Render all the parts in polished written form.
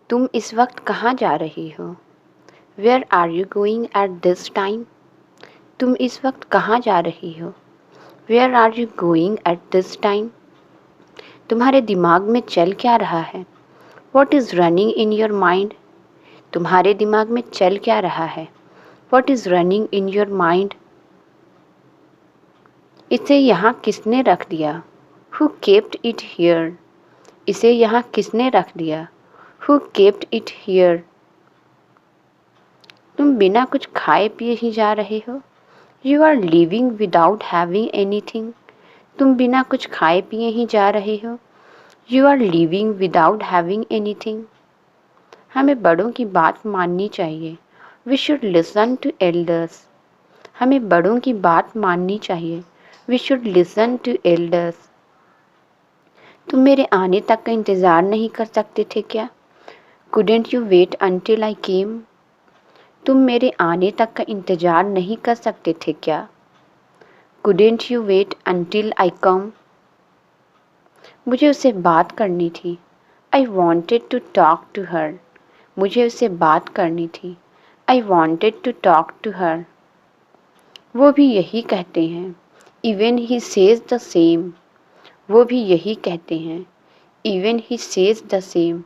तुम इस वक्त कहाँ जा रही हो? Where are you going at this time? तुम इस वक्त कहाँ जा रही हो? Where are you going at this time? तुम्हारे दिमाग में चल क्या रहा है? What is running in your mind? तुम्हारे दिमाग में चल क्या रहा है? What is running in your mind? इसे यहाँ किसने रख दिया? Who kept it here? इसे यहाँ किसने रख दिया? Who kept it here? तुम बिना कुछ खाए पिए ही जा रहे हो? You are living without having anything. तुम बिना कुछ खाए पिए ही जा रहे हो? You are living without having anything. हमें बड़ों की बात माननी चाहिए। We should listen to elders. हमें बड़ों की बात माननी चाहिए। We should listen to elders. तुम मेरे आने तक का इंतज़ार नहीं कर सकते थे क्या? Couldn't you wait until I came? तुम मेरे आने तक का इंतज़ार नहीं कर सकते थे क्या? Couldn't you wait until I come? मुझे उससे बात करनी थी। I wanted to talk to her. मुझे उससे बात करनी थी। I wanted to talk to her. वो भी यही कहते हैं। Even he says the same. वो भी यही कहते हैं। Even he says the same.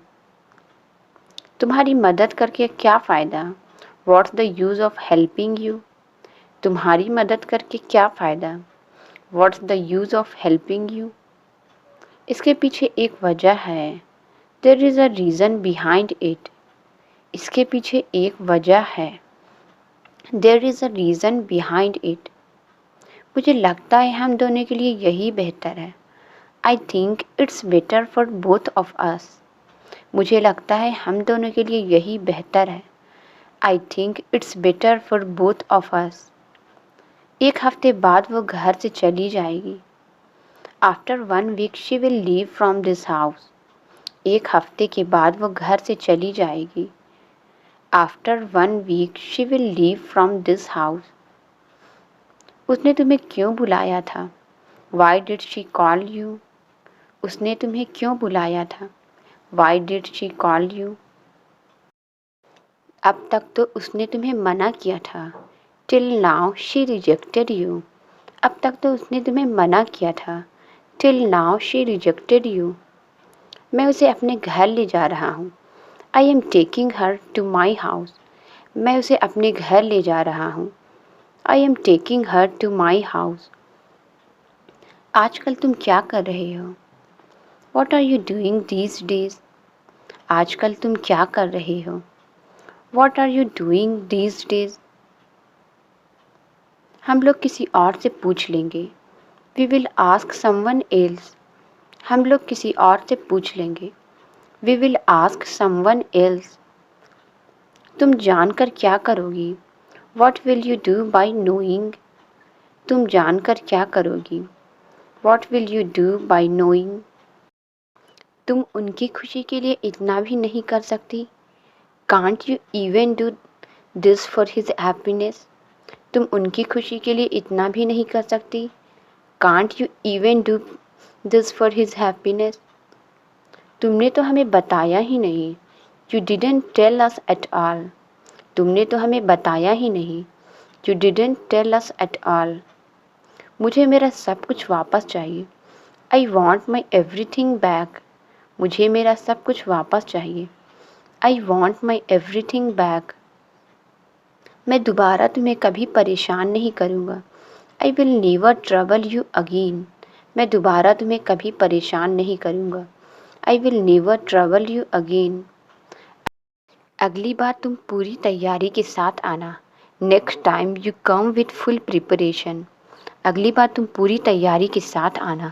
तुम्हारी मदद करके क्या फ़ायदा? What's the use of helping you? तुम्हारी मदद करके क्या फ़ायदा? What's the use of helping you? इसके पीछे एक वजह है। There is a reason behind it. इसके पीछे एक वजह है। There is a reason behind it. मुझे लगता है हम दोनों के लिए यही बेहतर है। I think it's better for both of अस। मुझे लगता है हम दोनों के लिए यही बेहतर है। I think it's better for both of us. एक हफ्ते बाद वो घर से चली जाएगी। After 1 week she will leave from this house. एक हफ्ते के बाद वो घर से चली जाएगी। After 1 week she will leave from this house. उसने तुम्हें क्यों बुलाया था? Why did she call you? उसने तुम्हें क्यों बुलाया था? Why did she call you? अब तक तो उसने तुम्हें मना किया था। Till now she rejected you. अब तक तो उसने तुम्हें मना किया था। Till now she rejected you. मैं उसे अपने घर ले जा रहा हूँ। I am taking her to my house. मैं उसे अपने घर ले जा रहा हूँ। I am taking her to my house. आजकल तुम क्या कर रहे हो? What are you doing these days? आजकल तुम क्या कर रहे हो? What are you doing these days? हम लोग किसी और से पूछ लेंगे। We will ask someone else. हम लोग किसी और से पूछ लेंगे। We will ask someone else. तुम जानकर क्या करोगी? What will you do by knowing? तुम जानकर क्या करोगी? What will you do by knowing? तुम उनकी खुशी के लिए इतना भी नहीं कर सकती? Can't you even do this for his happiness? तुम उनकी खुशी के लिए इतना भी नहीं कर सकती? Can't you even do this for his happiness? तुमने तो हमें बताया ही नहीं। You didn't tell us at all. तुमने तो हमें बताया ही नहीं। You didn't tell us at all. मुझे मेरा सब कुछ वापस चाहिए। I want my everything back. मुझे मेरा सब कुछ वापस चाहिए। I want my everything back. मैं दोबारा तुम्हें कभी परेशान नहीं करूँगा। I will never trouble you again. मैं दोबारा तुम्हें कभी परेशान नहीं करूँगा। I will never trouble you again. अगली बार तुम पूरी तैयारी के साथ आना। Next time you come with full preparation. अगली बार तुम पूरी तैयारी के साथ आना।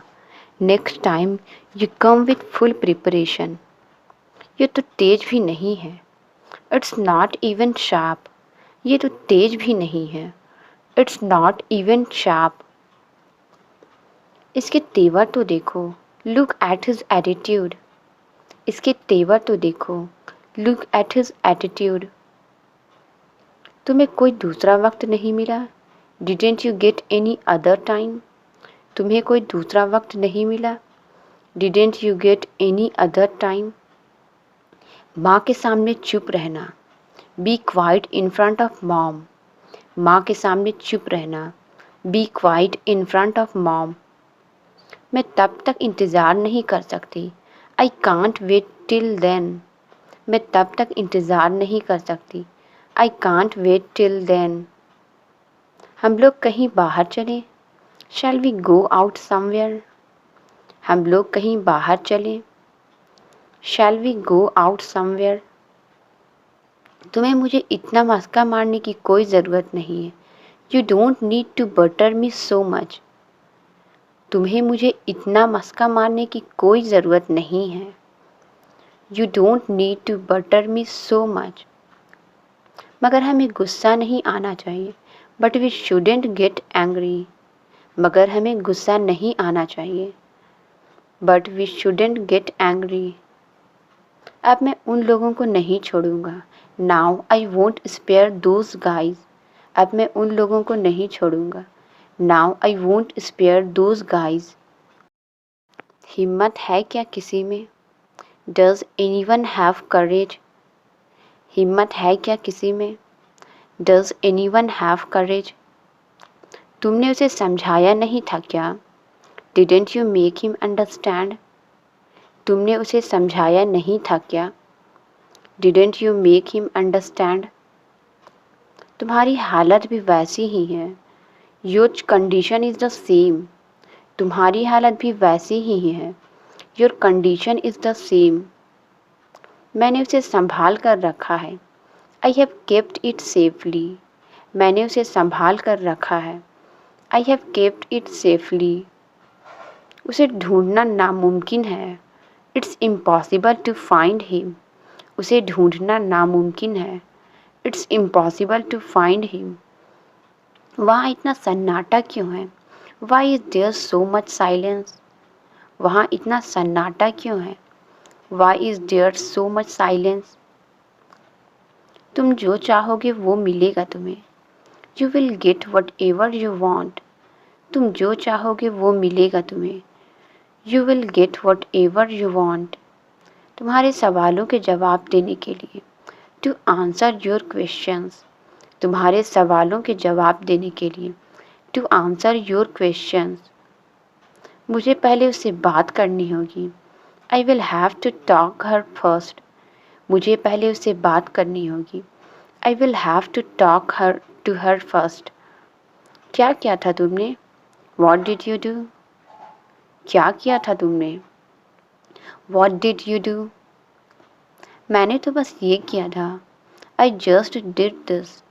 Next time you come with full preparation. ये तो तेज भी नहीं है। It's not even sharp. ये तो तेज भी नहीं है। It's not even sharp. इसके तेवर तो देखो। Look at his attitude. इसके तेवर तो देखो। Look at his attitude. तुम्हें कोई दूसरा वक्त नहीं मिला? Didn't you get any other time? तुम्हें कोई दूसरा वक्त नहीं मिला? Didn't you get any other time? माँ के सामने चुप रहना। Be quiet in front of mom. माँ के सामने चुप रहना। Be quiet in front of mom. मैं तब तक इंतज़ार नहीं कर सकती। I can't wait till then. मैं तब तक इंतज़ार नहीं कर सकती। I can't wait till then. हम लोग कहीं बाहर चलें। Shall we go out somewhere. हम लोग कहीं बाहर चलें। Shall we go out somewhere. तुम्हें मुझे इतना मस्का मारने की कोई ज़रूरत नहीं है। You don't need to butter me so much. तुम्हें मुझे इतना मस्का मारने की कोई ज़रूरत नहीं है। You don't need to butter me so much. मगर हमें गुस्सा नहीं आना चाहिए। But we shouldn't get angry. मगर हमें गुस्सा नहीं आना चाहिए। But we shouldn't get angry. अब मैं उन लोगों को नहीं छोड़ूंगा। Now I won't spare those guys. अब मैं उन लोगों को नहीं छोड़ूंगा। Now I won't spare those guys. हिम्मत है क्या किसी में? Does anyone have courage? हिम्मत है क्या किसी में? डज एनीवन हैव करेज? तुमने उसे समझाया नहीं था क्या? Didn't you make him understand? तुमने उसे समझाया नहीं था क्या? Didn't you make him understand? तुम्हारी हालत भी वैसी ही है। Your condition is the same. तुम्हारी हालत भी वैसी ही है। Your condition is the same. मैंने उसे संभाल कर रखा है। I have kept it safely. मैंने उसे संभाल कर रखा है। I have kept it safely. उसे ढूंढना नामुमकिन है। It's impossible to find him. उसे ढूंढना नामुमकिन है। It's impossible to find him. वहाँ इतना सन्नाटा क्यों है? Why is there so much silence? वहाँ इतना सन्नाटा क्यों है? Why is there so much silence? तुम जो चाहोगे वो मिलेगा तुम्हें। You will get whatever you want. तुम जो चाहोगे वो मिलेगा तुम्हें। You will get whatever you want. तुम्हारे सवालों के जवाब देने के लिए। To answer your questions. तुम्हारे सवालों के जवाब देने के लिए। To answer your questions. मुझे पहले उससे बात करनी होगी। I will have to talk her first. मुझे पहले उससे बात करनी होगी। I will have to talk to her first. क्या किया था तुमने? What did you do? क्या किया था तुमने? What did you do? मैंने तो बस ये किया था। I just did this.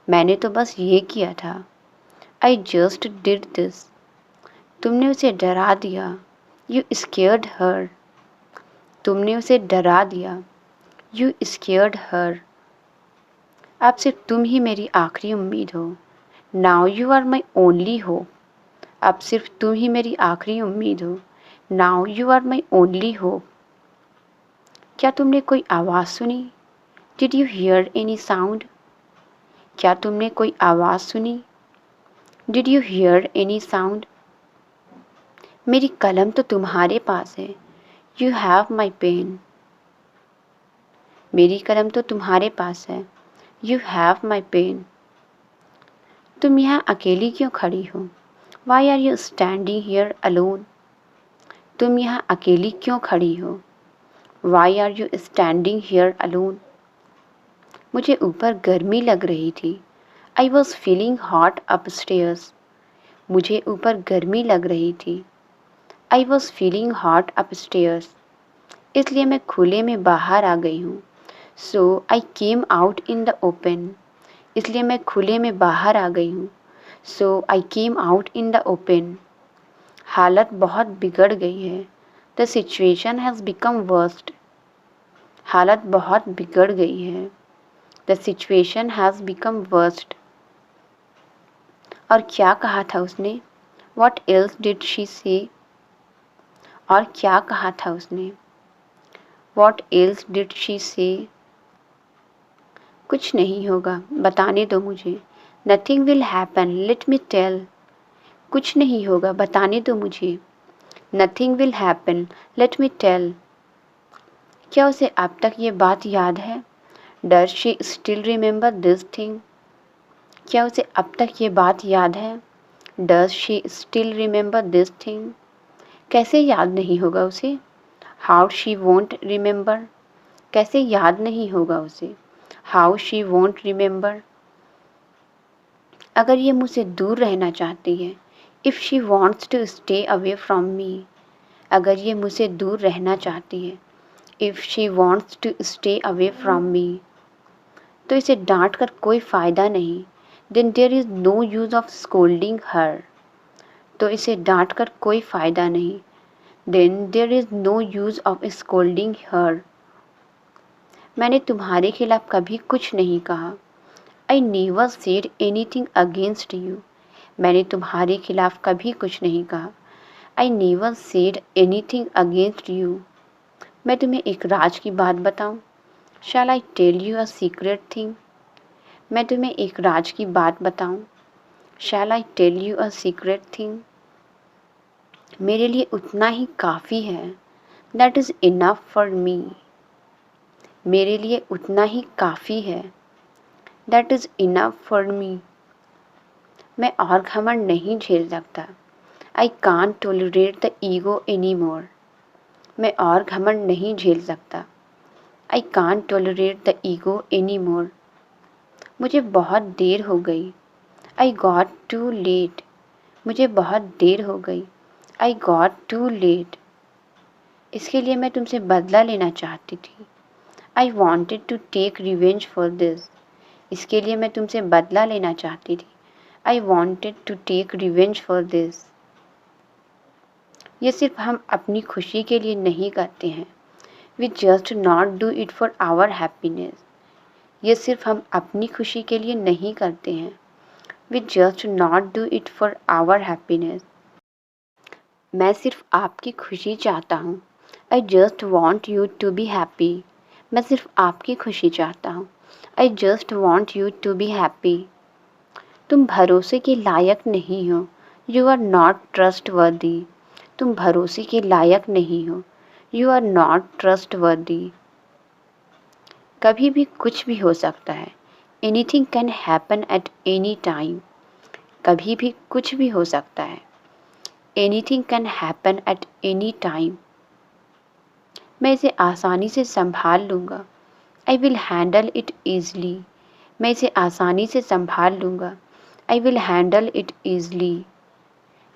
मैंने तो बस ये किया था। I just did this. तुमने उसे डरा दिया। You scared her. तुमने उसे डरा दिया। You scared her. अब सिर्फ तुम ही मेरी आखिरी उम्मीद हो। Now you are my only hope. अब सिर्फ तुम ही मेरी आखिरी उम्मीद हो। Now you are my only hope. क्या तुमने कोई आवाज़ सुनी? Did you hear any sound? क्या तुमने कोई आवाज़ सुनी? Did you hear any sound? मेरी कलम तो तुम्हारे पास है। You have my pen. मेरी कलम तो तुम्हारे पास है। You have my pen. तुम यहाँ अकेली क्यों खड़ी हो? Why are you standing here alone? तुम यहाँ अकेली क्यों खड़ी हो? Why are you standing here alone? मुझे ऊपर गर्मी लग रही थी। I was feeling hot upstairs. मुझे ऊपर गर्मी लग रही थी। I was feeling hot upstairs. इसलिए मैं खुले में बाहर आ गई हूँ। So I came out in the open. इसलिए मैं खुले में बाहर आ गई हूँ। So I came out in the open. हालत बहुत बिगड़ गई है। The situation has become worst. हालत बहुत बिगड़ गई है। The situation has become worst. और क्या कहा था उसने? वॉट एल्स डिड शी से? और क्या कहा था उसने? वॉट एल्स डिड शी से? कुछ नहीं होगा, बताने दो मुझे। Nothing will happen, let me tell. कुछ नहीं होगा, बताने दो मुझे। Nothing will happen, let me tell. क्या उसे अब तक ये बात याद है? Does she still remember this thing? क्या उसे अब तक ये बात याद है? Does she still remember this thing? कैसे याद नहीं होगा उसे? How she won't remember? कैसे याद नहीं होगा उसे? How she won't remember? अगर ये मुझसे दूर रहना चाहती है, if she wants to stay away from me, अगर ये मुझसे दूर रहना चाहती है, if she wants to stay away from me, तो इसे डांट कर कोई फ़ायदा नहीं, then there is no use of scolding her, तो इसे डांट कर कोई फ़ायदा नहीं, then there is no use of scolding her. मैंने तुम्हारे खिलाफ कभी कुछ नहीं कहा, I never said anything against you, मैंने तुम्हारे खिलाफ कभी कुछ नहीं कहा, I never said anything against you. मैं तुम्हें एक राज की बात बताऊं? Shall I tell you a secret thing? मैं तुम्हें एक राज की बात बताऊं? Shall I tell you a secret thing? मेरे लिए उतना ही काफ़ी है, that is enough for me, मेरे लिए उतना ही काफ़ी है, that is enough for me. मैं और घमंड नहीं झेल सकता, I can't tolerate the ego any more, मैं और घमंड नहीं झेल सकता, I can't tolerate the ego any more. मुझे बहुत देर हो गई, आई गॉट टू लेट, मुझे बहुत देर हो गई, आई गॉट टू लेट। इसके लिए मैं तुमसे बदला लेना चाहती थी, I wanted to take revenge for this, इसके लिए मैं तुमसे बदला लेना चाहती थी, I wanted to take revenge for this. ये सिर्फ हम अपनी खुशी के लिए नहीं करते हैं, we just not do it for our happiness, ये सिर्फ हम अपनी खुशी के लिए नहीं करते हैं, we just not do it for our happiness. मैं सिर्फ आपकी खुशी चाहता हूँ, I just want you to be happy, मैं सिर्फ आपकी खुशी चाहता हूँ, I just want you to be happy. तुम भरोसे के लायक नहीं हो, यू आर नॉट ट्रस्ट वर्दी, तुम भरोसे के लायक नहीं हो, यू आर नॉट ट्रस्ट वर्दी। कभी भी कुछ भी हो सकता है, anything can happen at any time, कभी भी कुछ भी हो सकता है, anything can happen at any time. मैं इसे आसानी से संभाल लूँगा, I will handle it easily, मैं इसे आसानी से संभाल लूँगा, I will handle it easily.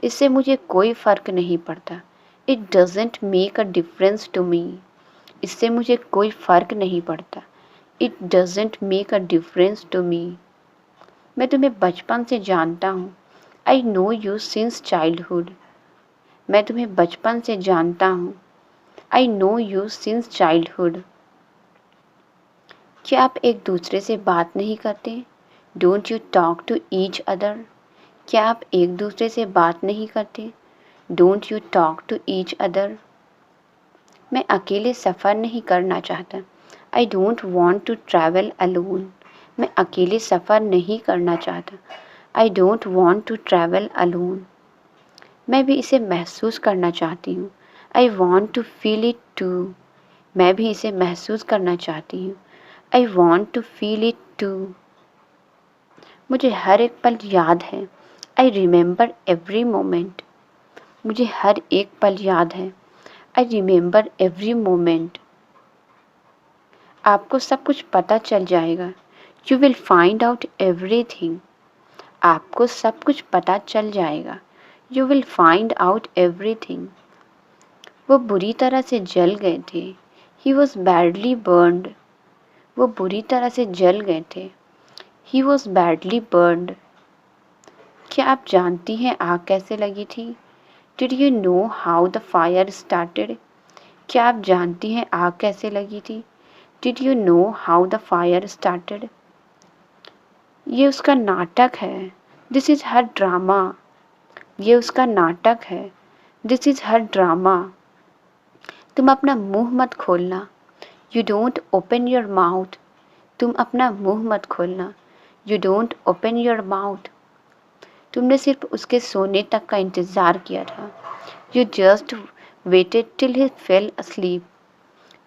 इससे मुझे कोई फ़र्क नहीं पड़ता, it doesn't make a difference to me, इससे मुझे कोई फ़र्क नहीं पड़ता, it doesn't make a difference to मी। मैं तुम्हें बचपन से जानता हूँ, I know you since childhood, मैं तुम्हें बचपन से जानता हूँ, I know you since childhood. क्या आप एक दूसरे से बात नहीं करते? Don't you talk to each other? क्या आप एक दूसरे से बात नहीं करते? Don't you talk to each other? मैं अकेले सफ़र नहीं करना चाहता, I don't want to travel alone, मैं अकेले सफ़र नहीं करना चाहता, I don't want to travel alone. मैं भी इसे महसूस करना चाहती हूँ, I want to feel it too, मैं भी इसे महसूस करना चाहती हूँ, I want to feel it too. मुझे हर एक पल याद है, आई रिमेंबर एवरी मोमेंट, मुझे हर एक पल याद है, आई रिमेंबर एवरी मोमेंट। आपको सब कुछ पता चल जाएगा, you will find out everything, आपको सब कुछ पता चल जाएगा, you will find out everything. वो बुरी तरह से जल गए थे, ही वॉज बैडली बर्नड, वो बुरी तरह से जल गए थे, ही वॉज बैडली बर्नड। क्या आप जानती हैं आग कैसे लगी थी? Did you know how the fire started? क्या आप जानती हैं आग कैसे लगी थी? Did you know how the fire started? ये उसका नाटक है, दिस इज़ हर ड्रामा, ये उसका नाटक है, दिस इज़ हर ड्रामा। तुम अपना मुंह मत खोलना, you don't open your mouth, तुम अपना मुंह मत खोलना, you don't open your mouth. तुमने सिर्फ उसके सोने तक का इंतज़ार किया था, you just waited till he fell asleep,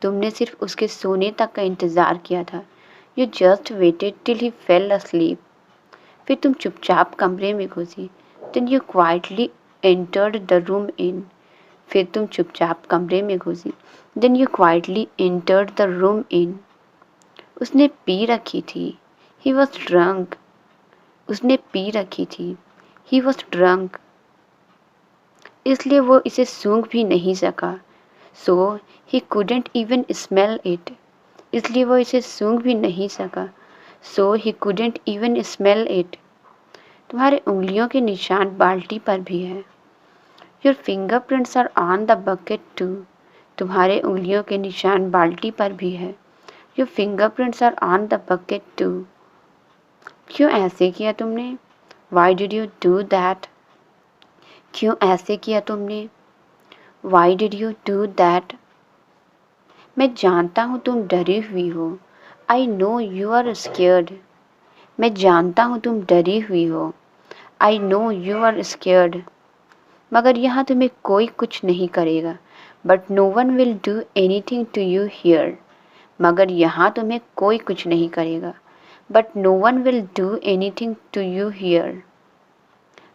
तुमने सिर्फ उसके सोने तक का इंतज़ार किया था। You just waited till he fell asleep. फिर तुम चुपचाप कमरे में घुसी। Then you quietly entered the room in. फिर तुम चुपचाप कमरे में घुसी। Then you quietly entered the room in. उसने पी रखी थी। He was drunk. उसने पी रखी थी। He was drunk. इसलिए वो इसे सूंघ भी नहीं सका। सो ही couldn't even smell it. इसलिए वो इसे सूंघ भी नहीं सका। सो ही couldn't even smell it. तुम्हारे उंगलियों के निशान बाल्टी पर भी है। Your fingerprints are on the bucket too. तुम्हारे उंगलियों के निशान बाल्टी पर भी है। Your fingerprints are on the bucket too. क्यों ऐसे किया तुमने? Why did you do that? क्यों ऐसे किया तुमने? Why did you do that? मैं जानता हूँ तुम डरी हुई हो। I know you are scared. मैं जानता हूँ तुम डरी हुई हो। I know you are scared. मगर यहाँ तुम्हें कोई कुछ नहीं करेगा। But no one will do anything to you here. मगर यहाँ तुम्हें कोई कुछ नहीं करेगा। But no one will do anything to you here.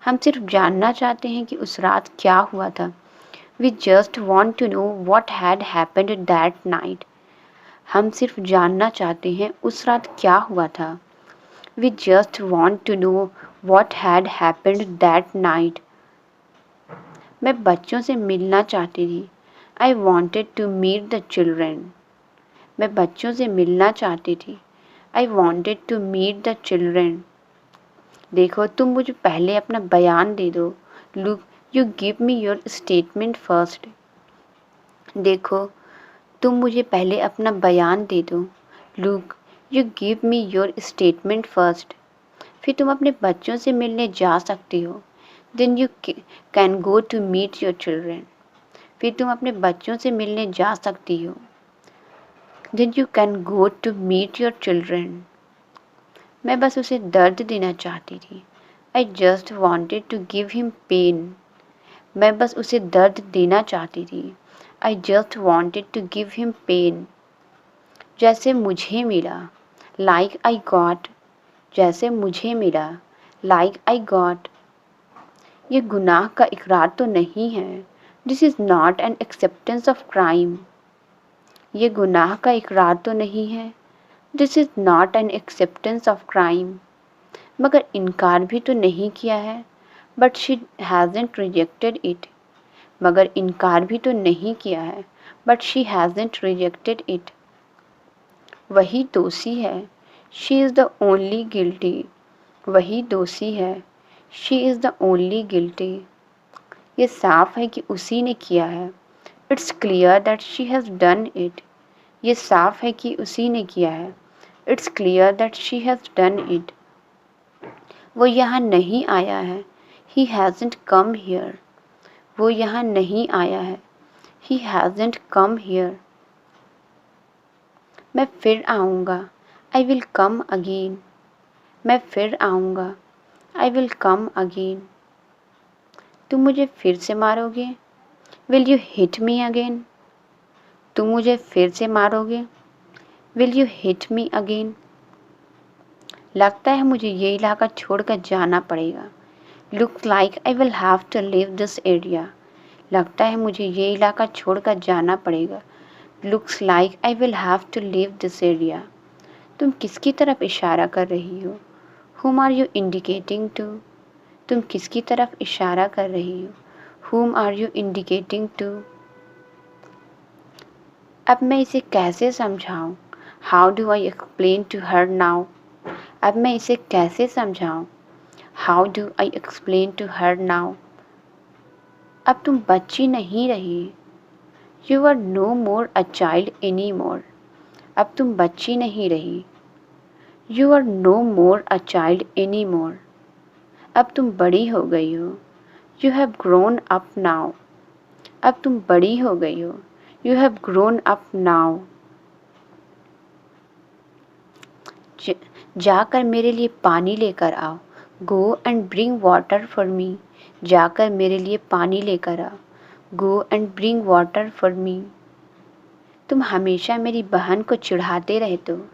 हम सिर्फ जानना चाहते हैं कि उस रात क्या हुआ था। We just want to know what had happened that night. हम सिर्फ जानना चाहते हैं उस रात क्या हुआ था। We just want to know what had happened that night. मैं बच्चों से मिलना चाहती थी। I wanted to meet the children. मैं बच्चों से मिलना चाहती थी। I wanted to meet the children. देखो तुम मुझे पहले अपना बयान दे दो। Look, you give me your statement first. देखो तुम मुझे पहले अपना बयान दे दो। Look, you give me your statement first. फिर तुम अपने बच्चों से मिलने जा सकती हो। Then you can go to meet your children. फिर तुम अपने बच्चों से मिलने जा सकती हो। Then you can go to meet your children. मैं बस उसे दर्द देना चाहती थी। I just wanted to give him pain. मैं बस उसे दर्द देना चाहती थी। I just wanted to give him pain. जैसे मुझे मिला। Like I got. जैसे मुझे मिला। Like I got. ये गुनाह का इकरार तो नहीं है। This is not an acceptance of crime. ये गुनाह का इकरार तो नहीं है। This is not an acceptance of crime. मगर इनकार भी तो नहीं किया है। But she hasn't rejected it. मगर इनकार भी तो नहीं किया है। But she hasn't rejected it. वही दोषी है। She is the only guilty. वही दोषी है। She is the only guilty. ये साफ है कि उसी ने किया है। It's clear that she has done it. ये साफ है कि उसी ने किया है। It's clear that she has done it. वो यहाँ नहीं आया है। He hasn't come here. वो यहाँ नहीं आया है। He hasn't come here. मैं फिर आऊँगा। I will come again. मैं फिर आऊँगा। I will come again. तुम मुझे फिर से मारोगे? Will you hit me again? तुम मुझे फिर से मारोगे? Will you hit me again? लगता है मुझे ये इलाका छोड़कर जाना पड़ेगा। Looks like I will have to leave this area. लगता है मुझे ये इलाका छोड़कर जाना पड़ेगा। Looks like I will have to leave this area. तुम किसकी तरफ इशारा कर रही हो? Whom are you indicating to? तुम किसकी तरफ इशारा कर रही हो? Whom are you indicating to? अब मैं इसे कैसे समझाऊं? How do I explain to her now? अब मैं इसे कैसे समझाऊं? How do I explain to her now? अब तुम बच्ची नहीं रही। You are no more a child anymore. अब तुम बच्ची नहीं रही। You are no more a child anymore. अब तुम बड़ी हो गई हो। You have grown up now. अब तुम बड़ी हो गई हो। You have grown up now. जाकर मेरे लिए पानी लेकर आओ। Go and bring water for me. जाकर मेरे लिए पानी लेकर आओ। Go and bring water for me. तुम हमेशा मेरी बहन को चिढ़ाते रहते हो।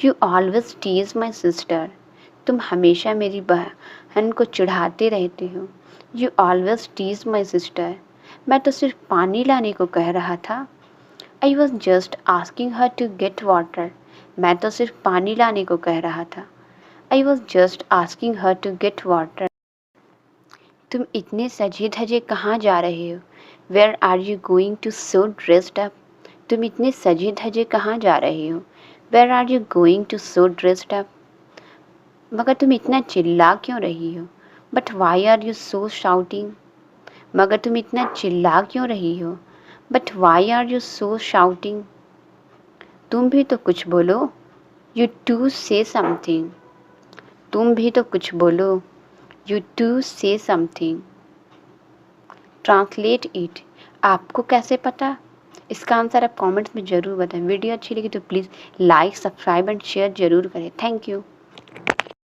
You always tease my sister. तुम हमेशा मेरी बहन को चिढ़ाते रहते हो। You always tease my sister. मैं तो सिर्फ पानी लाने को कह रहा था। I was just asking her to get water. मैं तो सिर्फ पानी लाने को कह रहा था। I was just asking her to get water. तुम इतने सजे धजे कहाँ जा रहे हो? Where are you going to so dressed up? तुम इतने सजे धजे कहाँ जा रहे हो? Where are you going to so dressed up? मगर तुम इतना चिल्ला क्यों रही हो? But why are you so shouting? मगर तुम इतना चिल्ला क्यों रही हो? But why are you so shouting? तुम भी तो कुछ बोलो। You too say something. तुम भी तो कुछ बोलो। You too say something. Translate it. आपको कैसे पता? इसका आंसर आप कमेंट्स में ज़रूर बताएं। वीडियो अच्छी लगी तो please like, subscribe and share ज़रूर करें। Thank you.